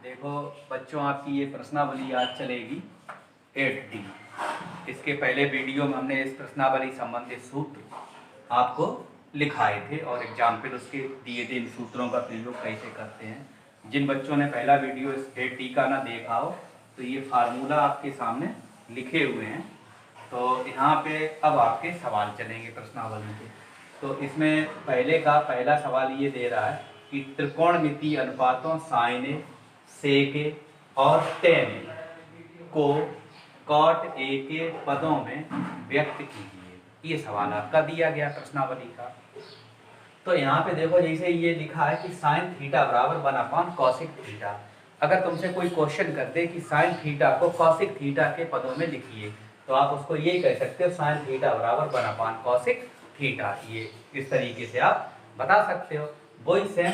देखो बच्चों, आपकी ये प्रश्नावली आज चलेगी 8D। इसके पहले वीडियो में हमने इस प्रश्नावली संबंधित सूत्र आपको लिखाए थे और एग्जाम्पल उसके दिए थे, इन सूत्रों का प्रयोग कैसे करते हैं। जिन बच्चों ने पहला वीडियो इस 8D का ना देखा हो तो ये फार्मूला आपके सामने लिखे हुए हैं। तो यहाँ पे अब आपके सवाल चलेंगे प्रश्नावली के। तो इसमें पहला सवाल ये दे रहा है कि त्रिकोणमितीय अनुपातों साइन ए, सेक ए और टेन ए को कॉट ए के पदों में व्यक्त कीजिए। ये सवाल आपका दिया गया प्रश्नावली का। तो यहाँ पे देखो, जैसे ये लिखा है कि साइन थीटा बराबर 1 कॉसिक थीटा। अगर तुमसे कोई क्वेश्चन कर दे कि साइन थीटा को कॉसिक थीटा के पदों में लिखिए, तो आप उसको ये कह सकते हो साइन थीटा बराबर 1 कॉसिक थीटा। ये इस तरीके से आप बता सकते हो। वही सेम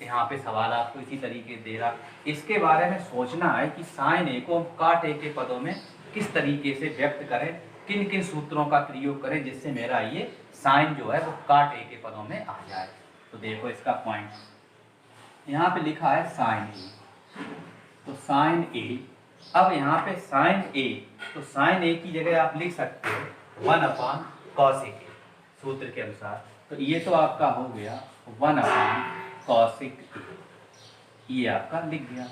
यहाँ पे सवाल आपको इसी तरीके दे रहा। इसके बारे में सोचना है कि साइन ए को काट ए के पदों में किस तरीके से व्यक्त करें, किन किन सूत्रों का प्रयोग करें जिससे मेरा ये साइन जो है वो काट ए के पदों में आ जाए। तो देखो इसका पॉइंट यहाँ पे लिखा है साइन ए। तो साइन ए, अब यहाँ पे साइन ए, तो साइन ए की जगह आप लिख सकते हो 1 कॉसिक ए सूत्र के अनुसार। तो ये तो आपका हो गया 1 कॉसिक ए, ये आपका लिख गया।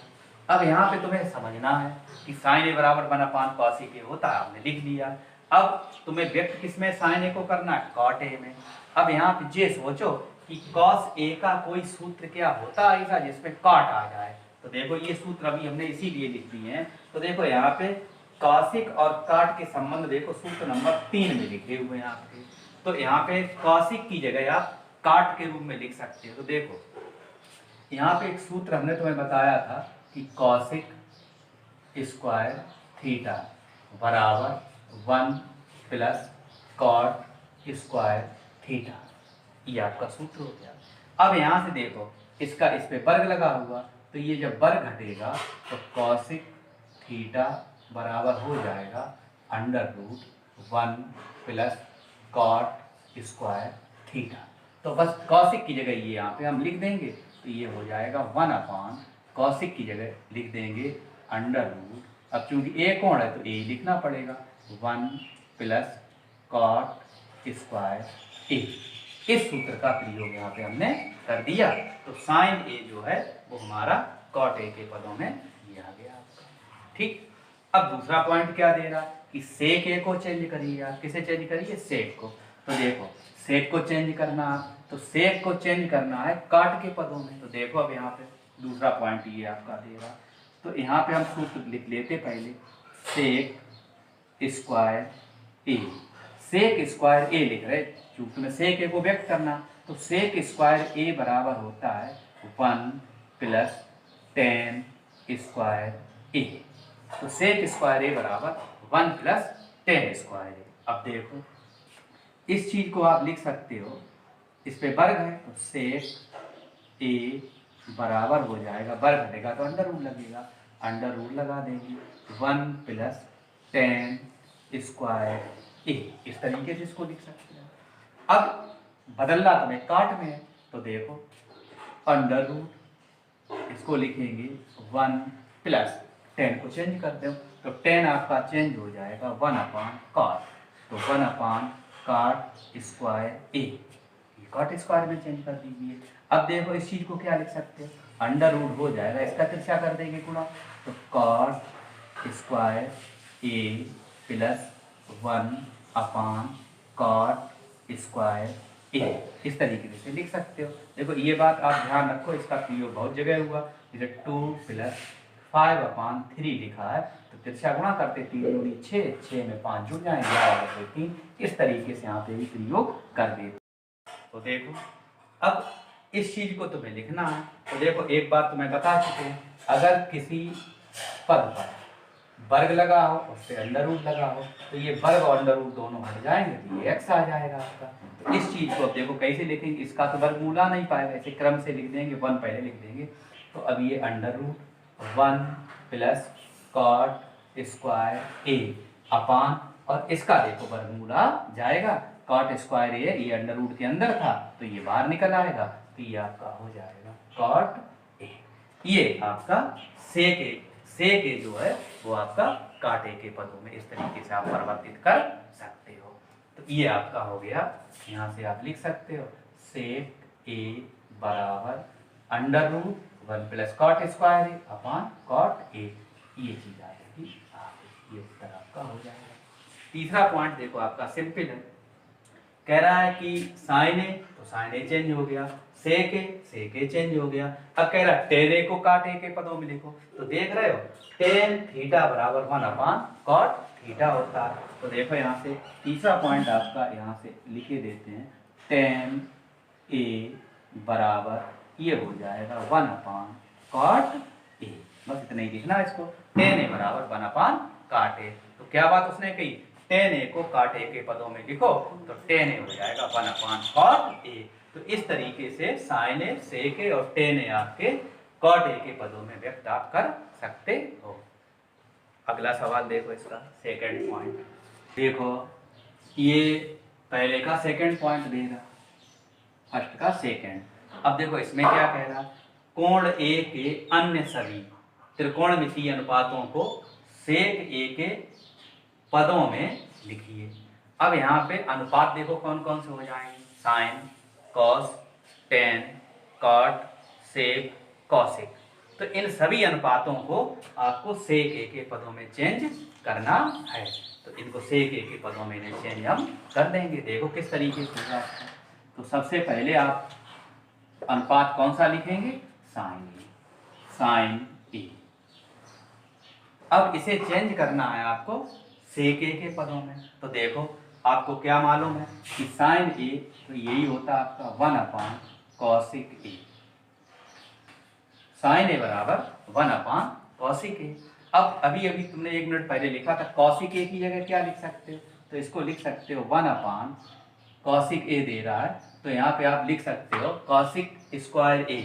अब यहाँ पे तुम्हें समझना है कि साइन ए बराबर 1 कॉसिक ए होता है, आपने लिख लिया। अब तुम्हें व्यक्त किसमें साइन ए को करना है, कॉट ए में। अब यहाँ पे ये सोचो कि कॉस ए का कोई सूत्र क्या होता है ऐसा जिसमें कॉट आ जाए। तो देखो ये सूत्र अभी हमने इसीलिए लिख दिए हैं। तो देखो यहाँ पे कॉसिक और काट के संबंध देखो सूत्र नंबर 3 में लिखे हुए हैं आपके। तो यहाँ पे कॉसिक की जगह आप काट के रूप में लिख सकते हो। तो देखो यहाँ पे एक सूत्र हमने तुम्हें बताया था कि कॉसिक स्क्वायर थीटा बराबर 1 प्लस कॉट स्क्वायर थीटा। ये आपका सूत्र हो गया। अब यहाँ से देखो इसका इस पे वर्ग लगा हुआ, तो ये जब वर्ग घटेगा तो कॉसिक थीटा बराबर हो जाएगा √1 प्लस कॉट स्क्वायर थीटा। तो बस कॉसिक की जगह ये यहाँ पे हम लिख देंगे, तो ये हो जाएगा 1 कॉसिक की जगह लिख देंगे √। अब चूंकि ए कोण है तो ए लिखना पड़ेगा 1 प्लस कॉट स्क्वायर ए। इस सूत्र का प्रयोग यहाँ पे हमने कर दिया। तो साइन ए जो है वो हमारा कॉट ए के पदों में ये आ गया आपका। ठीक। अब दूसरा पॉइंट क्या दे रहा कि सेक ए को चेंज करिए। आप किसे चेंज करिए, सेक को। तो देखो सेक को चेंज करना, तो सेक को चेंज करना है काट के पदों में। तो देखो अब यहाँ पे दूसरा पॉइंट ये आपका दे रहा। तो यहाँ पे हम सूत्र लिख लेते पहले, सेक स्क्वायर ए। सेक स्क्वायर ए लिख रहे क्योंकि तुम्हें सेक ए को व्यक्त करना। तो सेक स्क्वायर ए बराबर होता है 1 प्लस टेन स्क्वायर ए। तो सेक स्क्वायर ए बराबर 1 प्लस टेन स्क्वायर ए। अब देखो इस चीज को आप लिख सकते हो, इस पे वर्ग है तो सेक ए बराबर हो जाएगा, वर्ग घटेगा तो √ लगेगा, √ लगा देंगे 1 प्लस टेन स्क्वायर ए। इस तरीके से इसको लिख सकते हैं। अब बदलना तुम्हें काट में है, तो देखो √ इसको लिखेंगे 1 प्लस 10 को चेंज कर दो, तो 10 आपका चेंज हो जाएगा 1 कॉट। तो 1 कॉट स्क्वायर ए, कॉट स्क्वायर में चेंज कर दीजिए। अब देखो इस चीज को क्या लिख सकते हो, √ हो जाएगा, इसका तिरछा कर देंगे गुणा, तो कॉट स्क्वायर ए प्लस 1 कॉट स्क्वायर ए। इस तरीके से लिख सकते हो। देखो ये बात आप ध्यान रखो, इसका प्रयोग बहुत जगह हुआ। जैसे 2 प्लस 5/3 लिखा है, तो तिरछा गुणा करते 3 दूनी 6, 6 में 5 जुड़ जाएंगे 11/3। इस तरीके से यहाँ पे भी प्रयोग कर देते। तो देखो अब इस चीज को तुम्हें लिखना है। तो देखो एक बात तुम्हें बता चुके हैं, अगर किसी पद पर वर्ग लगा हो उस पर √ लगा हो, तो ये वर्ग और √ दोनों हट जाएंगे, तो ये x आ जाएगा आपका। तो इस चीज को अब देखो कैसे लिखेंगे, इसका तो वर्गमूल आ नहीं पाएगा, ऐसे क्रम से लिख देंगे, 1 पहले लिख देंगे। तो अब ये √1 प्लस कॉट स्क्वायर ए अपान, और इसका देखो वर्गमूल आ जाएगा, कॉट स्क्वायर ए ये √ के अंदर था तो ये बाहर निकल आएगा, तो ये आपका हो जाएगा कॉट ए। ये आपका सेक ए जो है वो आपका काटे के पदों में इस तरीके से आप परिवर्तित कर सकते हो। तो ये आपका हो गया, यहाँ से आप लिख सकते हो सेक ए बराबर under root 1 plus cot square A upon cot A, ये चीज आ जाएगी, ये उत्तर आपका हो जाएगा। तीसरा पॉइंट देखो आपका सिंपल है, कह रहा है कि साइन ए तो साइन ए चेंज हो गया, सेक ए चेंज हो गया। अब कह रहा है टेन ए को काट ए के पदों में लिखो, तो देख रहे हो टेन थीटा बराबर 1 अपॉन कॉट थीटा होता है। तो देखो यहाँ से तीसरा पॉइंट आपका यहाँ से लिखे देते हैं, टेन ए बराबर ये हो जाएगा 1 अपॉन कॉट ए, बस इतना ही लिखना है इसको, टेन ए बराबर 1 अपॉन काट ए। तो क्या बात उसने कही, टेन ए को काट ए के पदों में लिखो, तो टेन ए हो जाएगा 1 अपॉन कॉट ए। तो इस तरीके से साइन ए, सेक ए और टेन ए आपके कॉट ए के पदों में व्यक्त आप कर सकते हो। अगला सवाल देखो इसका सेकंड पॉइंट, देखो ये पहले का सेकंड पॉइंट दे रहा, फर्स्ट का सेकंड। अब देखो इसमें क्या कह रहा, कोण ए के अन्य सभी त्रिकोणमितीय अनुपातों को सेक ए के पदों में लिखिए। अब यहाँ पे अनुपात देखो कौन कौन से हो जाएंगे, साइन, कॉस, टेन, कॉट, सेक, कॉसिक। तो इन सभी अनुपातों को आपको सेक ए के पदों में चेंज करना है, तो इनको सेक ए के पदों में चेंज हम कर देंगे। देखो किस तरीके से होगा। तो सबसे पहले आप अनुपात कौन सा लिखेंगे, साइन ए। अब इसे चेंज करना है आपको सेक ए के पदों में। तो देखो आपको क्या मालूम है कि साइन ए तो यही होता है आपका 1 अपॉन कॉसिक ए, साइन ए बराबर 1 अपॉन कॉसिक ए। अब अभी तुमने 1 मिनट पहले लिखा था कॉसिक ए की जगह क्या लिख सकते हो, तो इसको लिख सकते हो 1 अपॉन कॉसिक ए दे रहा है, तो यहाँ पे आप लिख सकते हो कॉसिक स्क्वायर ए।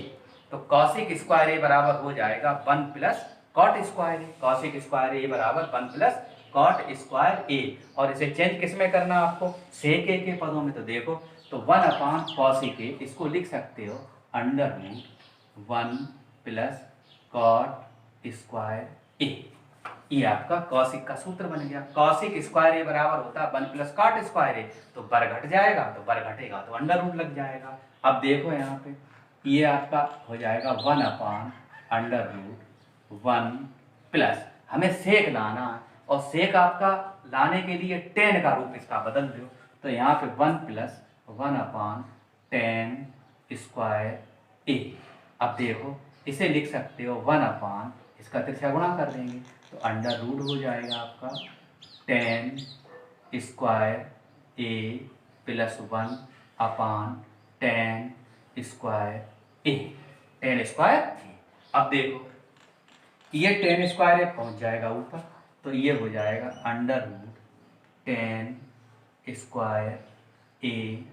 तो कॉसिक स्क्वायर ए बराबर हो जाएगा 1 प्लस कॉट स्क्वायर ए, कॉसिक स्क्वायर ए बराबर 1 प्लस कॉट स्क्वायर ए। और इसे चेंज किस में करना आपको, सेक ए के पदों में। तो देखो तो 1 अपॉन कॉसिक ए, इसको लिख सकते हो under root 1 plus cot square A. ये आपका कॉसिक का सूत्र बन गया। कॉसिक स्क्वायर ए बराबर होता है 1 प्लस कॉट स्क्वायर ए, तो बर घट जाएगा, तो बर घटेगा तो अंडर रूट लग जाएगा। अब देखो यहाँ पे ये आपका हो जाएगा 1 अपॉन अंडर रूट 1 प्लस, हमें सेक लाना है और सेक आपका लाने के लिए टेन का रूप इसका बदल दो, तो यहाँ पे 1 plus 1 upon ten square A. अब देखो इसे लिख सकते हो 1 अपॉन, इसका तिरछा गुणा कर देंगे तो अंडर रूट हो जाएगा आपका ten square A plus 1 upon ten square A, ten square A. अब देखो ये टेन स्क्वायर ए पहुँच जाएगा ऊपर, तो ये हो जाएगा under root tan square A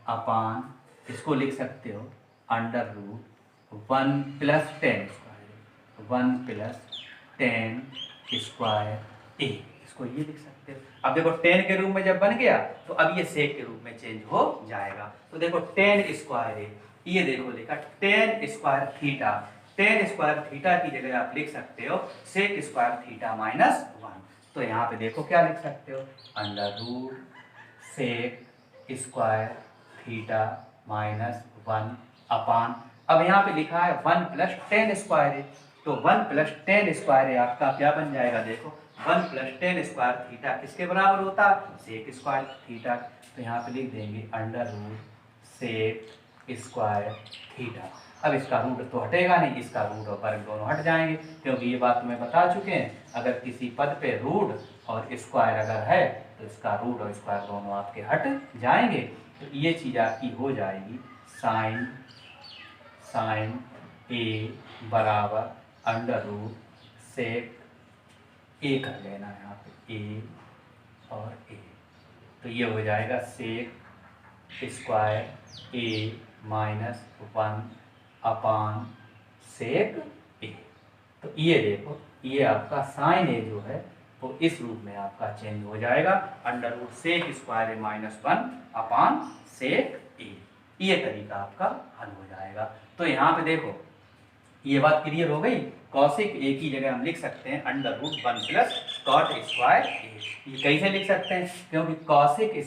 upon, इसको लिख सकते हो under root 1 plus tan square, 1 plus tan square A, इसको ये लिख सकते हो। अब देखो टेन के रूप में जब बन गया तो अब ये सेक के रूप में चेंज हो जाएगा। तो देखो टेन स्क्वायर ए, ये देखो लिखा ten square theta, ten square theta की जगह आप लिख सकते हो सेक स्क्वायर थीटा माइनस 1। तो यहाँ पे देखो क्या लिख सकते हो under root sec square theta minus 1 upon, अब यहाँ पे लिखा है 1 प्लस टेन स्क्वायर ए, तो 1 प्लस टेन स्क्वायर ए आपका क्या बन जाएगा, देखो 1 प्लस टेन स्क्वायर थीटा किसके बराबर होता है, सेक स्क्वायर थीटा। तो यहाँ पे लिख देंगे under root sec square theta. अब इसका रूट तो हटेगा नहीं, इसका रूट और वर्ग दोनों हट जाएंगे, क्योंकि ये बात तुम्हें बता चुके हैं अगर किसी पद पे रूट और स्क्वायर अगर है तो इसका रूट और स्क्वायर दोनों आपके हट जाएंगे। तो ये चीज़ आपकी हो जाएगी साइन ए बराबर अंडर रूट सेक ए कर लेना है यहाँ पे ए और ए, तो ये हो जाएगा सेक square A minus 1 upon sec ए। तो ये देखो ये आपका साइन ए जो है वो इस रूप में आपका चेंज हो जाएगा under root sec square A minus 1 upon sec ए। ये तरीका आपका हल हो जाएगा। तो यहाँ पे देखो ये बात क्लियर हो गई। कॉसिक ए की जगह हम लिख सकते हैं under root 1 plus cot square A. ये कैसे लिख सकते हैं, क्योंकि कॉसिक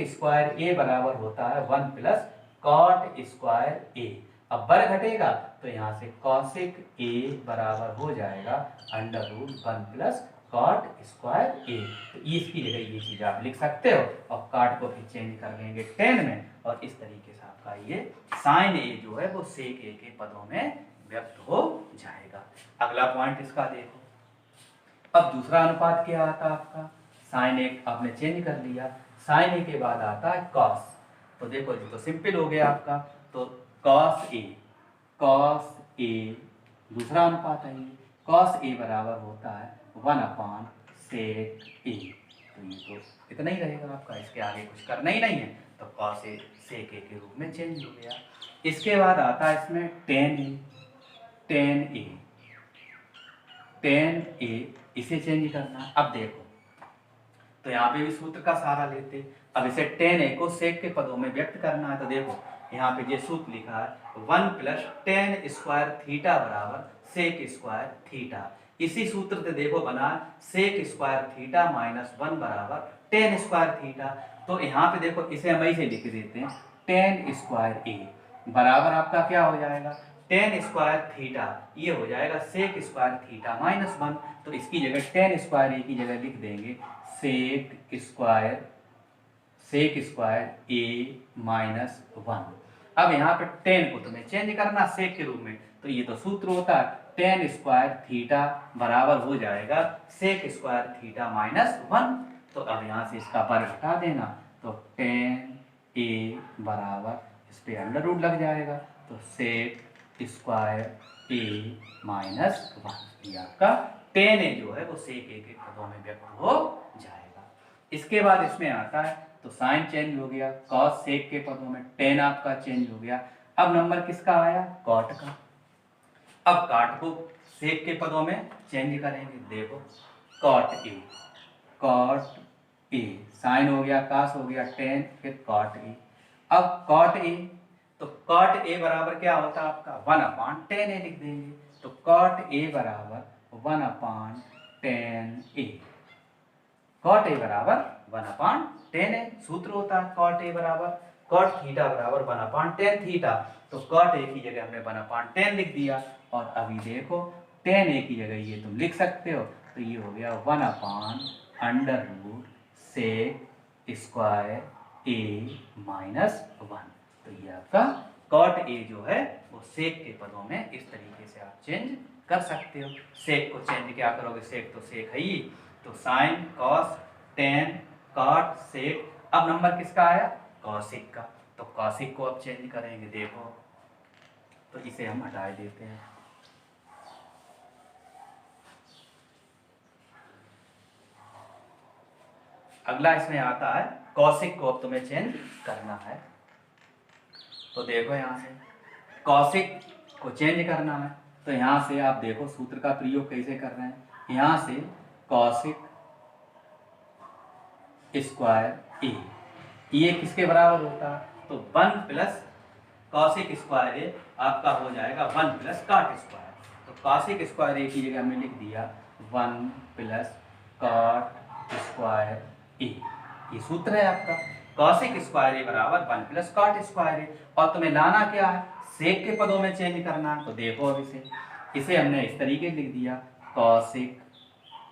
स्क्वायर ए बराबर होता है 1 प्लस कॉट स्क्वायर ए। अब वर्ग घटेगा तो यहाँ से कॉसिक ए बराबर हो जाएगा under root 1 plus cot square A. तो इसकी जगह ये चीज आप लिख सकते हो और कॉट को फिर चेंज कर लेंगे टेन में, और इस तरीके से आपका ये साइन ए जो है वो सेक ए के पदों में व्यक्त हो जाएगा। अगला पॉइंट इसका देखो, अब दूसरा अनुपात क्या आता है आपका, साइन ए आपने चेंज कर लिया, साइन ए के बाद आता है कॉस। तो देखो जी, तो सिंपल हो गया आपका, तो कॉस ए दूसरा अनुपात है, कॉस ए बराबर होता है 1 अपान सेक ए। तो ये तो इतना ही रहेगा आपका, इसके आगे कुछ करना ही नहीं है। तो कॉस ए सेक ए के रूप में चेंज हो गया। इसके बाद आता है इसमें टेन ए, इसे चेंज करना। अब देखो, तो यहाँ पे भी सूत्र का सहारा लेते, अब इसे टेन ए को सेक के पदों में व्यक्त करना है। तो देखो यहाँ पे ये सूत्र लिखा है 1 प्लस टेन स्क्वायर थीटा बराबर सेक स्क्वायर थीटा। इसी सूत्र से देखो बना सेक स्क्वायर थीटा माइनस 1 बराबर टेन स्क्वायर थीटा। तो यहाँ पे देखो इसे हम ऐसे लिख देते हैं, टेन स्क्वायर ए बराबर आपका क्या हो जाएगा, टेन स्क्वायर थीटा, ये हो जाएगा सेक स्क्वायर थीटा माइनस 1। तो इसकी जगह टेन स्क्वायर ए की जगह लिख देंगे सेक स्क्वायर ए माइनस 1। अब यहाँ पे टेन को तुम्हें चेंज करना सेक के रूप में, तो ये तो सूत्र होता है टेन स्क्वायर थीटा बराबर हो जाएगा सेक स्क्वायर थीटा माइनस 1। तो अब यहाँ से इसका वर्ग हटा देना, तो टेन ए बराबर इस पे अंडर रूट लग जाएगा, तो सेक स्क्वायर ए माइनस 1। ये आपका टेन ए जो है वो सेक ए के पदों में व्यक्त हो जाएगा। इसके बाद इसमें आता है, तो साइन चेंज हो गया, कॉस सेक के पदों में, टेन आपका चेंज हो गया। अब नंबर किसका आया, कॉट का। अब कॉट को सेक के पदों में चेंज करेंगे। देखो कॉट ए साइन हो गया, कास हो गया, टेन, फिर कॉट ए। अब कॉट ए, तो कॉट ए बराबर क्या होता है आपका 1 अपान टेन ए लिख देंगे। तो कॉट ए बराबर 1 upon ten A, cot A बराबर 1 अपान टेन ए सूत्र होता है कॉट ए बराबर कॉट थीटा बराबर 1 अपान टेन थीटा। तो कॉट ए की जगह हमने 1 अपान टेन लिख दिया, और अभी देखो टेन ए की जगह ये तुम लिख सकते हो, तो ये हो गया 1 upon under root sec square A minus 1। तो ये आपका कॉट ए जो है वो सेक के पदों में इस तरीके से आप चेंज कर सकते हो। सेक को चेंज क्या करोगे, सेक तो सेक है ही, तो sine cos tan cot sec. अब नंबर किसका आया, कॉसिक का, तो कॉसिक को अब चेंज करेंगे। देखो तो इसे हम हटा देते हैं। अगला इसमें आता है कॉसिक को अब तुम्हें चेंज करना है। तो देखो यहाँ से कॉसिक को चेंज करना है, तो यहाँ से आप देखो सूत्र का प्रयोग कैसे कर रहे हैं। यहाँ से कॉसिक स्क्वायर ए, ये किसके बराबर होता है, तो 1 प्लस कॉसिक स्क्वायर ए आपका हो जाएगा 1 प्लस कॉट स्क्वायर। तो कॉसिक स्क्वायर ए की जगह हमने लिख दिया 1 प्लस कॉट स्क्वायर ए। ये सूत्र है आपका कॉसिक स्क्वायर ए बराबर 1 प्लस कॉट स्क्वायर ए। और तुम्हें लाना क्या है, सेक के पदों में चेंज करना। तो देखो अब इसे हमने इस तरीके से लिख दिया, कॉसिक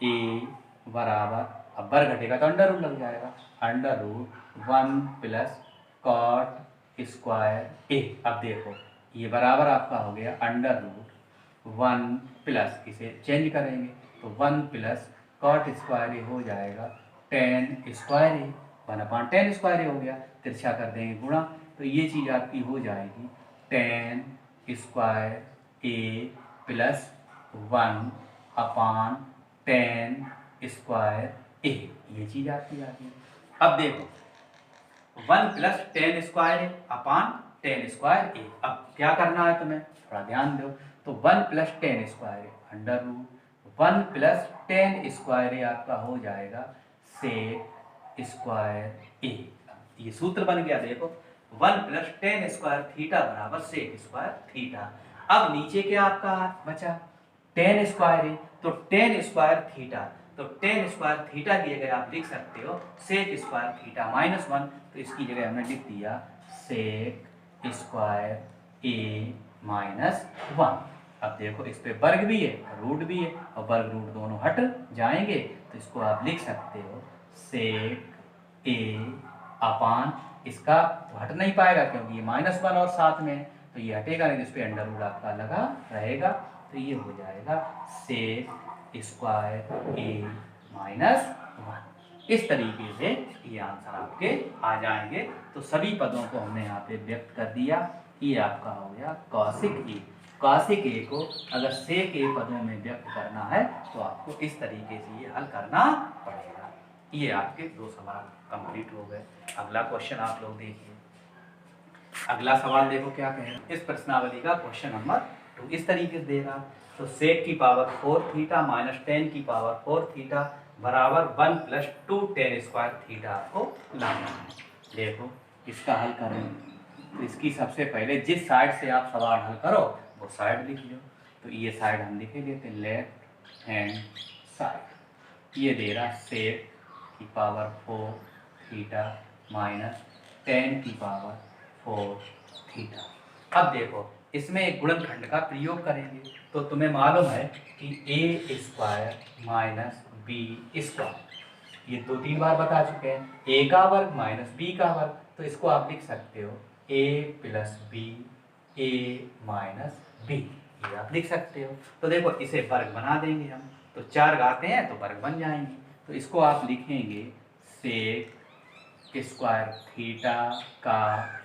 ए बराबर, अब वर्ग घटेगा तो अंडर रूट लग जाएगा, under root 1 plus cot square A. अब देखो ये बराबर आपका हो गया अंडर रूट 1 प्लस, इसे चेंज करेंगे तो 1 प्लस कॉट स्क्वायर ए हो जाएगा tan square A, 1 upon tan square A हो गया, तिरछा कर देंगे गुणा, तो ये चीज़ आपकी हो जाएगी ten square A plus 1 upon tan square A, ये चीज़ आपकी आ गई। अब देखो 1 plus tan square A upon tan square A. अब क्या करना है तुम्हें, थोड़ा ध्यान दो। तो 1 plus tan square A under root 1 plus tan square A आपका हो जाएगा सेक स्क्वायर ए। ये सूत्र बन गया। देखो 1 प्लस टेन स्क्वायर थीटा बराबर सेक स्क्वायर थीटा। अब नीचे क्या आपका बचा, टेन स्क्वायर है, तो टेन स्क्वायर थीटा, तो टेन स्क्वायर थीटा की जगह आप लिख सकते हो sec square theta minus one, तो इसकी जगह हमने लिख दिया sec square A minus one. अब देखो इस पे वर्ग भी है रूट भी है, और वर्ग रूट दोनों हट जाएंगे, तो इसको आप लिख सकते हो सेक ए अपान, इसका तो हट नहीं पाएगा क्योंकि ये माइनस वन और साथ में है, तो ये हटेगा नहीं, इस पे अंडर रूट आपका लगा रहेगा, तो ये हो जाएगा सेक स्क्वायर ए माइनस वन। इस तरीके से ये आंसर आपके आ जाएंगे। तो सभी पदों को हमने यहाँ पे व्यक्त कर दिया। ये आपका हो गया कौशिक ए। कौशिक ए को अगर सेक ए पदों में व्यक्त करना है तो आपको इस तरीके से ये हल करना पड़ेगा। ये आपके दो सवाल कंप्लीट हो गए। अगला क्वेश्चन आप लोग देखिए। अगला सवाल देखो क्या कह रहे हैं। इस प्रश्नावली का क्वेश्चन नंबर 2 इस तरीके से दे रहा, तो सेक की पावर 4 थीटा माइनस 10 की पावर 4 थीटा बराबर 1 प्लस 2 टेन स्क्वायर थीटा आपको लाना है। देखो इसका हल करें तो इसकी सबसे पहले जिस साइड से आप सवाल हल करो वो साइड लिख लो। तो ये साइड हम लिखे लेते हैं लेफ्ट हैंड साइड। ये दे रहा सेक की पावर 4 थीटा माइनस 10 की पावर 4 थीटा। अब देखो इसमें एक गुणनखंड का प्रयोग करेंगे, तो तुम्हें मालूम है कि ए स्क्वायर माइनस बी स्क्वायर, ये 2-3 बार बता चुके हैं, ए का वर्ग माइनस बी का वर्ग, तो इसको आप लिख सकते हो ए प्लस बी ए माइनस बी, ये आप लिख सकते हो। तो देखो इसे वर्ग बना देंगे हम, तो 4 गाते हैं तो वर्ग बन जाएंगे। तो इसको आप लिखेंगे सेक स्क्वायर थीटा का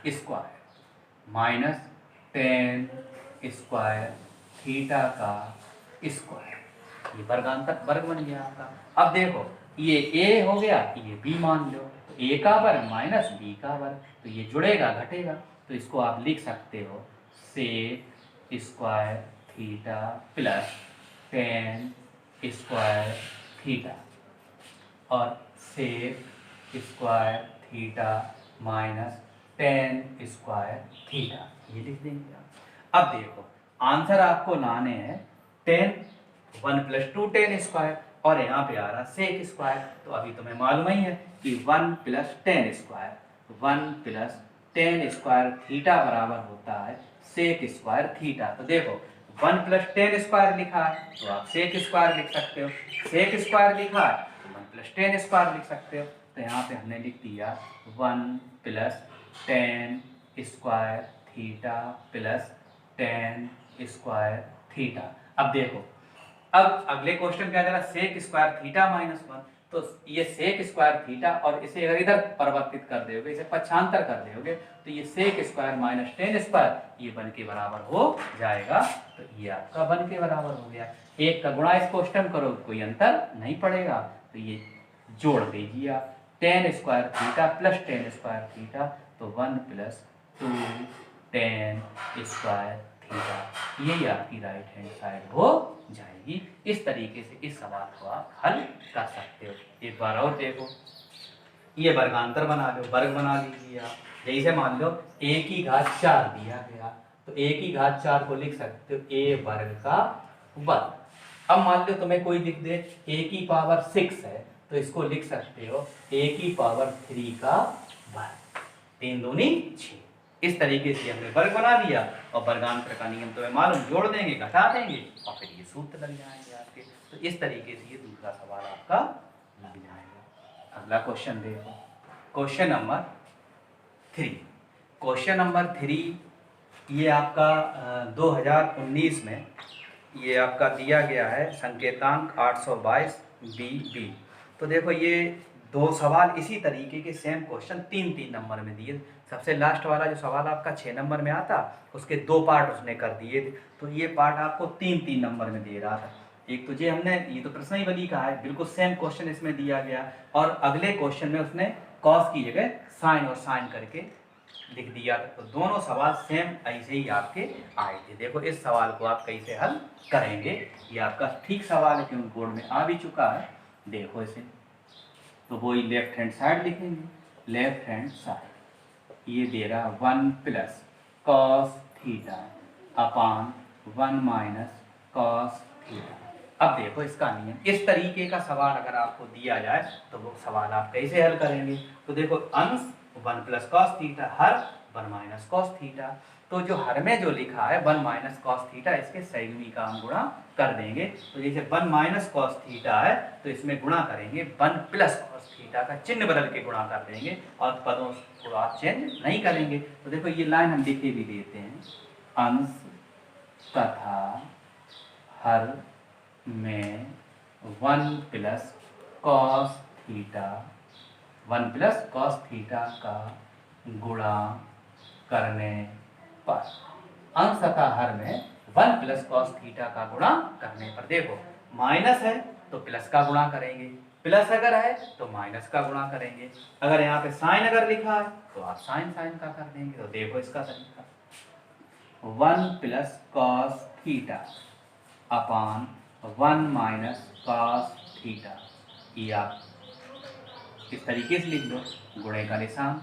स्क्वायर माइनस 10 स्क्वायर थीटा का स्क्वायर, ये वर्गांतर वर्ग बन गया आपका। अब देखो ये ए हो गया, ये बी मान लो, तो ए का वर्ग माइनस बी का वर्ग, तो ये जुड़ेगा घटेगा, तो इसको आप लिख सकते हो sec square theta plus 10 square theta और sec square theta minus 10 square theta, ये लिख देंगे आप। अब देखो आंसर आपको लाने हैं 10 1 प्लस 2 10 स्क्वायर, और यहाँ पे आ रहा सेक स्क्वायर, तो अभी तुम्हें मालूम ही है कि 1 plus 10 square, 1 plus 10 square theta बराबर होता है सेक स्क्वायर थीटा। तो देखो 1 प्लस 10 स्क्वायर लिखा है तो आप सेक स्क्वायर लिख सकते हो, सेक स्क्वायर लिखा है तो 1 प्लस 10 स्क्वायर लिख सकते हो। तो यहाँ पे हमने लिख दिया 1 plus 10 square theta plus 10 square theta. अब देखो अब अगले क्वेश्चन क्या दे रहा, सेक स्क्वायर थीटा माइनस 1, तो ये सेक स्क्वायर थीटा और इसे अगर इधर परिवर्तित कर दोगे, इसे पक्षांतर कर दोगे, तो ये सेक स्क्वायर माइनस 10 स्क्वायर ये बन के बराबर हो जाएगा। तो ये आपका बन के बराबर हो गया। एक का गुणा इसको अष्टम करो कोई अंतर नहीं पड़ेगा, तो ये जोड़ दीजिए आप 10 square theta plus 10 square theta, तो 1 प्लस 2 10 स्क्वायर थीटा, यही आपकी राइट हैंड साइड हो जाएगी। इस तरीके से इस सवाल को आप हल कर सकते हो। एक बार और देखो, ये वर्गांतर बना लो, वर्ग बना लीजिए आप। जैसे मान लो a की घात 4 दिया गया, तो a की घात 4 को लिख सकते हो a वर्ग का वर्ग। अब मान लो तुम्हें कोई लिख दे a की पावर 6 है, तो इसको लिख सकते हो a की पावर 3 का वर्ग, 3 दूनी 6। इस तरीके से हमने वर्ग बना लिया, और वर्गांतर का नियम तो मालूम, जोड़ देंगे घटा देंगे और फिर ये सूत्र लग जाएंगे आपके। तो इस तरीके से ये दूसरा सवाल आपका लग जाएगा। अगला क्वेश्चन देखो, क्वेश्चन नंबर 3। क्वेश्चन नंबर 3 ये आपका 2019 में ये आपका दिया गया है, संकेतांक 822 BB। तो देखो ये 2 सवाल इसी तरीके के सेम क्वेश्चन 3-3 नंबर में दिए। सबसे लास्ट वाला जो सवाल आपका 6 नंबर में आता, उसके 2 पार्ट उसने कर दिए थे, तो ये पार्ट आपको 3-3 नंबर में दे रहा था। एक तो ये तो प्रश्नावली का है, बिल्कुल सेम क्वेश्चन इसमें दिया गया, और अगले क्वेश्चन में उसने कॉस की जगह साइन और साइन करके लिख दिया था। तो दोनों सवाल सेम ऐसे ही आपके आए थे। देखो इस सवाल को आप कैसे हल करेंगे, ये आपका ठीक सवाल है क्योंकि बोर्ड में आ भी चुका है। देखो इसे, तो वही लेफ्ट हैंड साइड लिखेंगे, लेफ्ट हैंड साइड ये दे रहा 1 plus cos theta upon 1 minus cos theta. अब देखो इसका नियम, इस तरीके का सवाल अगर आपको दिया जाए तो वो सवाल आप कैसे हल करेंगे। तो देखो अंश 1 प्लस कॉस थीटा, हर 1 माइनस कॉस थीटा। तो जो हर में जो लिखा है 1 माइनस कॉस थीटा, इसके संयुग्मी का हम गुणा कर देंगे। तो जैसे 1 माइनस कॉस थीटा है तो इसमें गुणा करेंगे 1 प्लस कॉस थीटा का चिन्ह बदल के गुणा कर देंगे और पदों को आप चेंज नहीं करेंगे। तो देखो ये लाइन हम लिखे भी देते हैं, अंश तथा हर में 1 plus cos theta, 1 plus cos theta का गुणा करने पर, अंश तथा हर में 1 प्लस कॉस थीटा का गुणा करने पर। देखो माइनस है तो प्लस का गुणा करेंगे, प्लस अगर है तो माइनस का गुणा करेंगे। अगर यहाँ पे साइन अगर लिखा है तो आप साइन साइन का कर देंगे। तो देखो इसका तरीका, 1 plus cos theta upon 1 minus cos theta, ये आप इस तरीके से लिख लो, गुणे का निशान।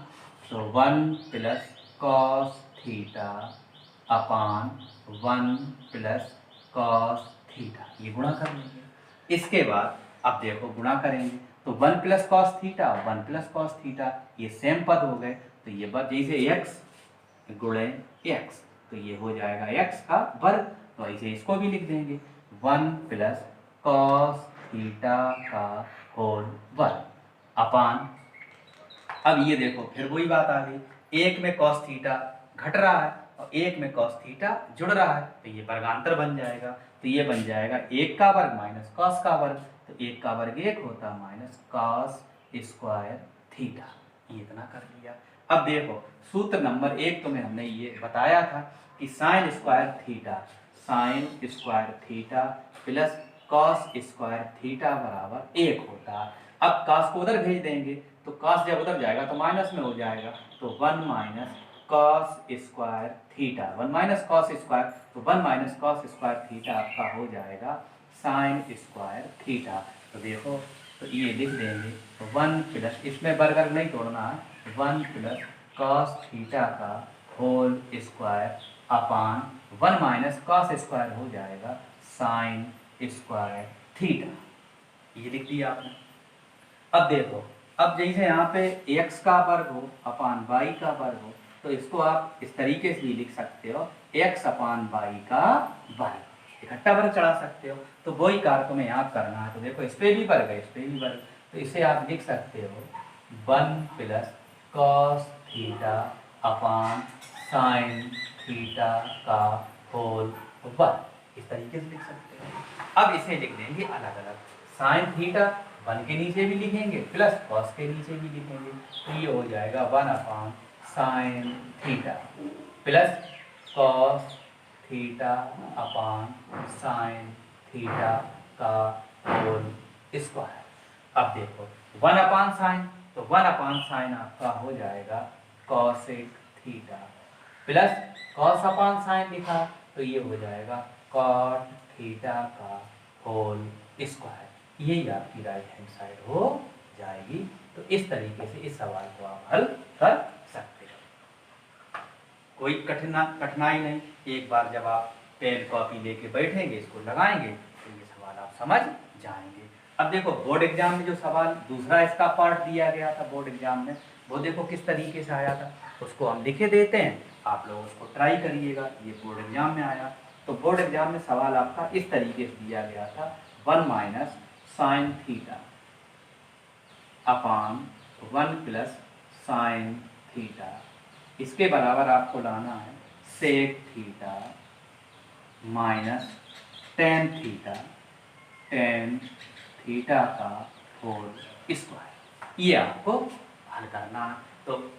तो 1 plus cos theta upon 1 plus cos theta, ये गुणा कर लेंगे। इसके बाद अब देखो गुणा करेंगे तो 1 plus cos theta 1 plus cos theta, ये सेम पद हो गए। तो ये बस जैसे x गुणे x, तो ये हो जाएगा x का वर्ग। तो ऐसे इसको भी लिख देंगे 1 प्लस कॉस थीटा का होल वर्ग अपान, अब ये देखो फिर वही बात आ गई, एक में कॉस थीटा घट रहा है और एक में कॉस थीटा जुड़ रहा है, तो ये वर्गांतर बन जाएगा। तो ये बन जाएगा 1 का वर्ग माइनस कॉस का वर्ग, तो 1 का वर्ग 1 होता माइनस कॉस स्क्वायर थीटा, ये इतना कर लिया। अब देखो सूत्र नंबर 1 तुम्हें हमने ये बताया था कि sine square theta plus cos square theta बराबर 1 होता है। अब कॉस को उधर भेज देंगे तो कॉस जब उधर जाएगा तो माइनस में हो जाएगा, तो 1 minus cos square theta, 1 minus cos square, तो 1 माइनस कॉस स्क्वायर थीटा आपका हो जाएगा साइन स्क्वायर थीटा। तो देखो तो ये लिख देंगे 1 प्लस, इसमें वर्ग नहीं तोड़ना है, 1 प्लस कॉस थीटा का whole square upon 1 minus cos square हो जाएगा साइन स्क्वायर थीटा, ये लिख दिया आपने। अब देखो, अब जैसे यहाँ पे x का वर्ग हो अपान y का वर्ग हो, तो इसको आप इस तरीके से भी लिख सकते हो, x अपान y का वर्ग, इकट्ठा वर्ग चढ़ा सकते हो। तो वही कार्य तुम्हें यहाँ करना है। तो देखो इस पे भी वर्ग है, इस पे भी वर्ग, तो इसे आप लिख सकते हो 1 plus cos theta upon sine theta का होल वर्ग, इस तरीके से लिख सकते हो। अब इसे लिख देंगे अलग अलग, साइन थीटा 1 के नीचे भी लिखेंगे प्लस कॉस के नीचे भी लिखेंगे, तो ये हो जाएगा 1 अपान sine theta plus cos theta upon sine theta का होल स्क्वायर। अब देखो 1 अपान साइन, तो 1 अपान साइन आपका हो जाएगा कॉसेक थीटा प्लस कॉस अपान साइन लिखा तो ये हो जाएगा कॉट थीटा का होल स्क्वायर, यही आपकी राइट हैंड साइड हो जाएगी। तो इस तरीके से इस सवाल को आप हल कर सकते हो, कोई कठिनाई नहीं। एक बार जब आप पेन कॉपी लेके बैठेंगे, इसको लगाएंगे तो ये सवाल आप समझ जाएंगे। अब देखो बोर्ड एग्जाम में जो सवाल दूसरा इसका पार्ट दिया गया था बोर्ड एग्जाम में, वो देखो किस तरीके से आया था, उसको हम लिखे देते हैं, आप लोग उसको ट्राई करिएगा। ये बोर्ड एग्जाम में आया, तो बोर्ड एग्जाम में सवाल आपका इस तरीके से दिया गया था, 1 minus sine theta upon 1 plus sine theta, इसके बराबर आपको लाना है sec theta minus tan theta का होल स्क्वायर, ये आपको हल करना है। तो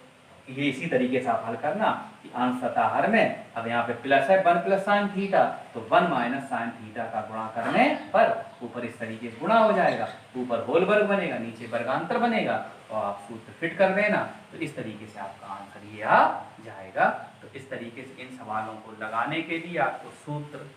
ये इसी तरीके से आप हल करना कि अंश तथा हर में, अब यहाँ पे प्लस है 1 प्लस साइन थीटा, तो 1 माइनस साइन थीटा का गुणा करने पर ऊपर इस तरीके से गुणा हो जाएगा, ऊपर होल वर्ग बनेगा, नीचे वर्गांतर बनेगा, और आप सूत्र फिट कर देना, तो इस तरीके से आपका आंसर ये आ जाएगा। तो इस तरीके से इन सवालों को लगाने के लिए आपको सूत्र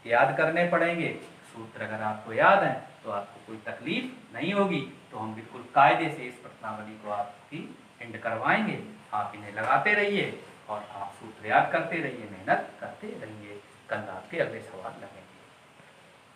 याद करने पड़ेंगे। सूत्र अगर आपको याद है तो आपको कोई तकलीफ नहीं होगी। तो हम बिल्कुल कायदे से इस प्रश्नावली को आपकी एंड करवाएंगे, आप इन्हें लगाते रहिए और आप सूत्र याद करते रहिए, मेहनत करते रहिए। कल आपके अगले सवाल लगेंगे।